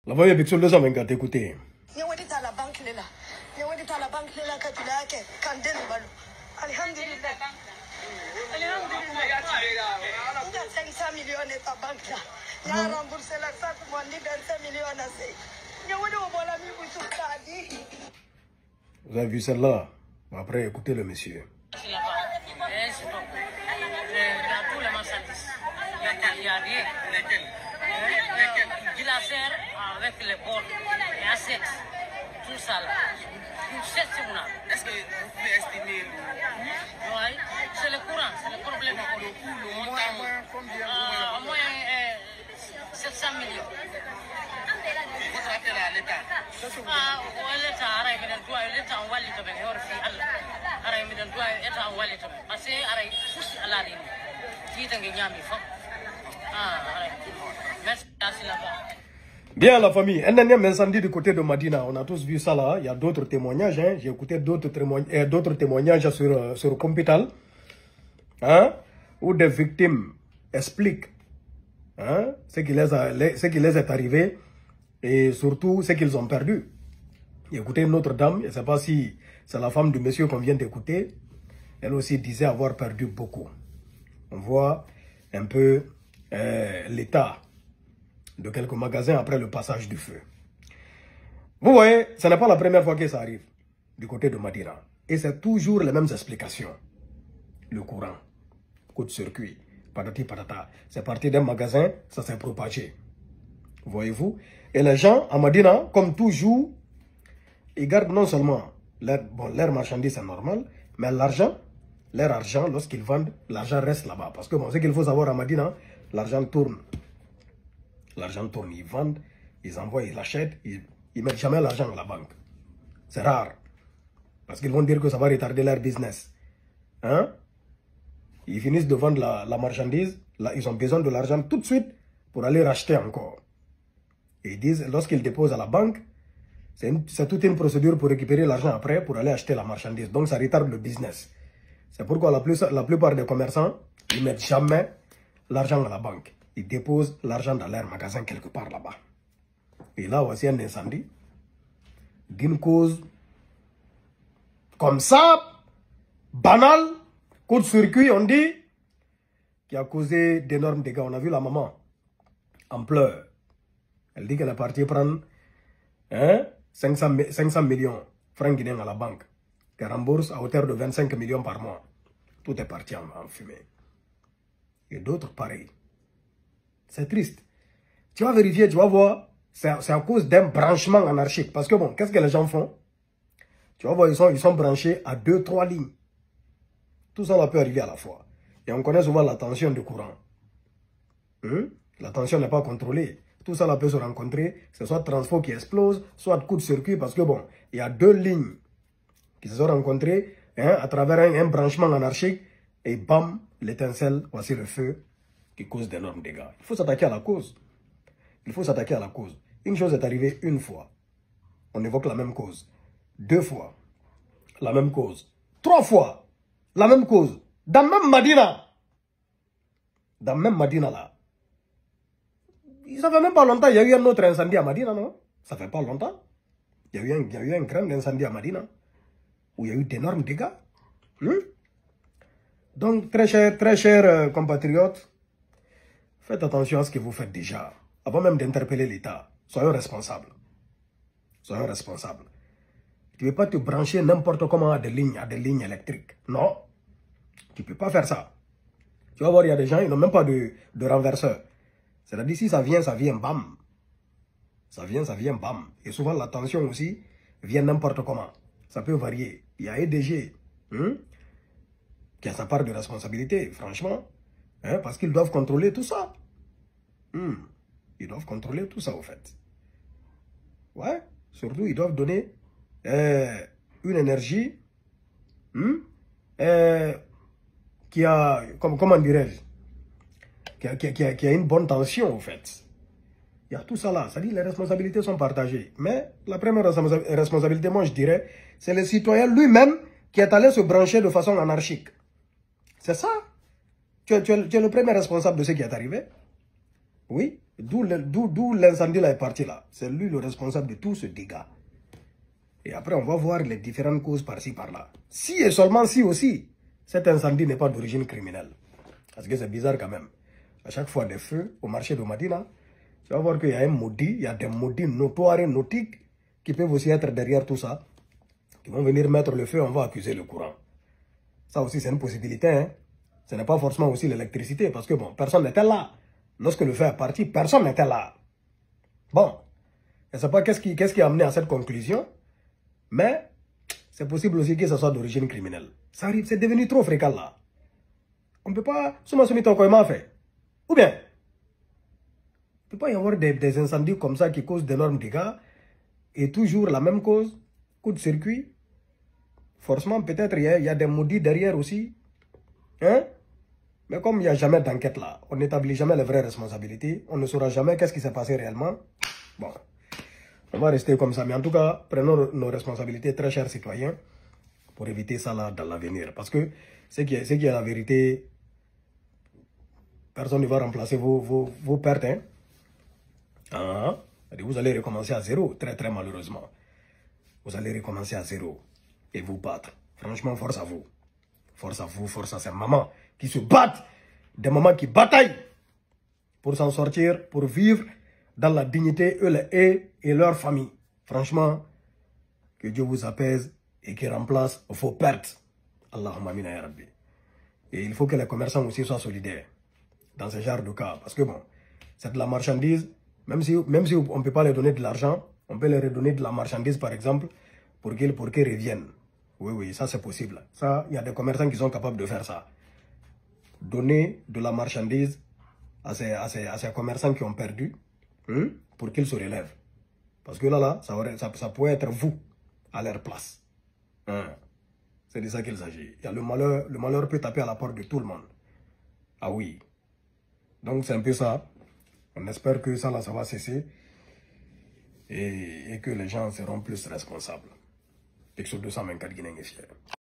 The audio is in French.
La voyez avec son 200 24 écoutez. Vous avez vu celle-là? Après, écoutez le monsieur. Avec les bords et à sexe, tout ça là. Est-ce que vous pouvez estimer? Oui, c'est le courant, c'est le problème. Le coût, le montant, combien? Au moins 700 millions. Votre appel à l'État? L'État, l'État en Wali, l'État en Wali, parce que pousse à la ligne. Qui est un gagnant, merci là-bas. Bien la famille, un énième incendie du côté de Madina, on a tous vu ça là, il y a d'autres témoignages, hein. J'ai écouté d'autres témoignages sur Compital, hein, où des victimes expliquent hein, ce qui les est arrivé et surtout ce qu'ils ont perdu. Écoutez une autre dame, je ne sais pas si c'est la femme du monsieur qu'on vient d'écouter, elle aussi disait avoir perdu beaucoup. On voit un peu l'état de quelques magasins après le passage du feu. Vous voyez, ce n'est pas la première fois que ça arrive du côté de Madina. Et c'est toujours les mêmes explications. Le courant, coup de circuit, patati patata. C'est parti d'un magasin, ça s'est propagé. Voyez-vous? Et les gens à Madina, comme toujours, ils gardent non seulement leur marchandise, c'est normal, mais leur argent, lorsqu'ils vendent, l'argent reste là-bas. Parce que bon, ce qu'il faut savoir à Madina, l'argent tourne. L'argent tourne, ils vendent, ils envoient, ils achètent, ils ne mettent jamais l'argent à la banque. C'est rare. Parce qu'ils vont dire que ça va retarder leur business. Hein? Ils finissent de vendre la marchandise, là, ils ont besoin de l'argent tout de suite pour aller racheter encore. Et ils disent, lorsqu'ils déposent à la banque, c'est toute une procédure pour récupérer l'argent après, pour aller acheter la marchandise. Donc ça retarde le business. C'est pourquoi la plupart des commerçants, ils ne mettent jamais l'argent à la banque. Ils déposent l'argent dans leur magasin quelque part là-bas. Et là, voici un incendie d'une cause comme ça, banale, coup de circuit, on dit, qui a causé d'énormes dégâts. On a vu la maman en pleurs. Elle dit qu'elle est partie prendre 500 millions francs guinéens à la banque, qu'elle rembourse à hauteur de 25 millions par mois. Tout est parti en fumée. Et d'autres pareils. C'est triste. Tu vas vérifier, tu vas voir, c'est à cause d'un branchement anarchique. Parce que bon, qu'est-ce que les gens font? Tu vas voir, ils sont branchés à 2-3 lignes. Tout ça peut arriver à la fois. Et on connaît souvent la tension du courant. La tension n'est pas contrôlée. Tout ça peut se rencontrer. C'est soit transfo qui explose, soit coup de circuit. Parce que bon, il y a 2 lignes qui se sont rencontrées à travers un branchement anarchique. Et bam, l'étincelle, voici le feu qui cause d'énormes dégâts. Il faut s'attaquer à la cause. Il faut s'attaquer à la cause. Une chose est arrivée une fois. On évoque la même cause. 2 fois, la même cause. 3 fois, la même cause. Dans même Madina. Dans même Madina là. Ça fait même pas longtemps, il y a eu un autre incendie à Madina, non? Ça fait pas longtemps. Il y a eu un grand incendie à Madina. Où il y a eu d'énormes dégâts. Donc, très chers compatriotes, faites attention à ce que vous faites déjà. Avant même d'interpeller l'État, soyons responsables. Soyons responsables. Tu ne peux pas te brancher n'importe comment à des lignes électriques. Non. Tu ne peux pas faire ça. Tu vas voir, il y a des gens, ils n'ont même pas de renverseur. C'est-à-dire, si ça vient, bam. Ça vient, bam. Et souvent, la tension aussi vient n'importe comment. Ça peut varier. Il y a EDG qui a sa part de responsabilité, franchement. Parce qu'ils doivent contrôler tout ça. Ils doivent contrôler tout ça, au fait. Ouais. Surtout, ils doivent donner une énergie qui a, comment dirais-je, qui a une bonne tension, au fait. Il y a tout ça là. Ça dit, les responsabilités sont partagées. Mais la première responsabilité, moi, je dirais, c'est le citoyen lui-même qui est allé se brancher de façon anarchique. C'est ça. Tu es le premier responsable de ce qui est arrivé. Oui. D'où l'incendie là est parti là. C'est lui le responsable de tout ce dégât. Et après, on va voir les différentes causes par-ci, par-là. Si et seulement si aussi, cet incendie n'est pas d'origine criminelle. Parce que c'est bizarre quand même. À chaque fois des feux au marché de Madina, tu vas voir qu'il y a un maudit, il y a des maudits notoires et nautiques qui peuvent aussi être derrière tout ça. Qui vont venir mettre le feu, on va accuser le courant. Ça aussi, c'est une possibilité. Hein? Ce n'est pas forcément aussi l'électricité, parce que bon, personne n'était là. Lorsque le feu est parti, personne n'était là. Bon, je ne sais pas qu'est-ce qui a amené à cette conclusion, mais c'est possible aussi que ce soit d'origine criminelle. Ça arrive, c'est devenu trop fréquent là. On ne peut pas... fait. Ou bien, il ne peut pas y avoir des incendies comme ça qui causent d'énormes dégâts, et toujours la même cause, coup de circuit. Forcément, peut-être il y a des maudits derrière aussi. Hein? Mais comme il n'y a jamais d'enquête là, on n'établit jamais les vraies responsabilités, on ne saura jamais qu'est-ce qui s'est passé réellement. Bon, on va rester comme ça. Mais en tout cas, prenons nos responsabilités, très chers citoyens, pour éviter ça là dans l'avenir. Parce que ce qui est la vérité, personne ne va remplacer vos pertes. Hein? Ah, vous allez recommencer à zéro, très très malheureusement. Vous allez recommencer à zéro et vous battre. Franchement, force à vous. Force à vous, force à ces mamans qui se battent. Des mamans qui bataillent pour s'en sortir, pour vivre dans la dignité, eux et leur famille. Franchement, que Dieu vous apaise et qu'il remplace vos pertes. Allahumma amina ya Rabbi. Et il faut que les commerçants aussi soient solidaires dans ce genre de cas. Parce que bon, c'est de la marchandise. Même si on ne peut pas leur donner de l'argent, on peut leur redonner de la marchandise, par exemple, pour qu'ils reviennent. Oui, ça c'est possible. Ça, il y a des commerçants qui sont capables de faire ça. Donner de la marchandise à ces commerçants qui ont perdu, pour qu'ils se relèvent. Parce que là, ça pourrait être vous, à leur place. C'est de ça qu'il s'agit. Le malheur peut taper à la porte de tout le monde. Ah oui. Donc c'est un peu ça. On espère que ça va cesser. Et que les gens seront plus responsables. Pixel 224 Guinée est fier.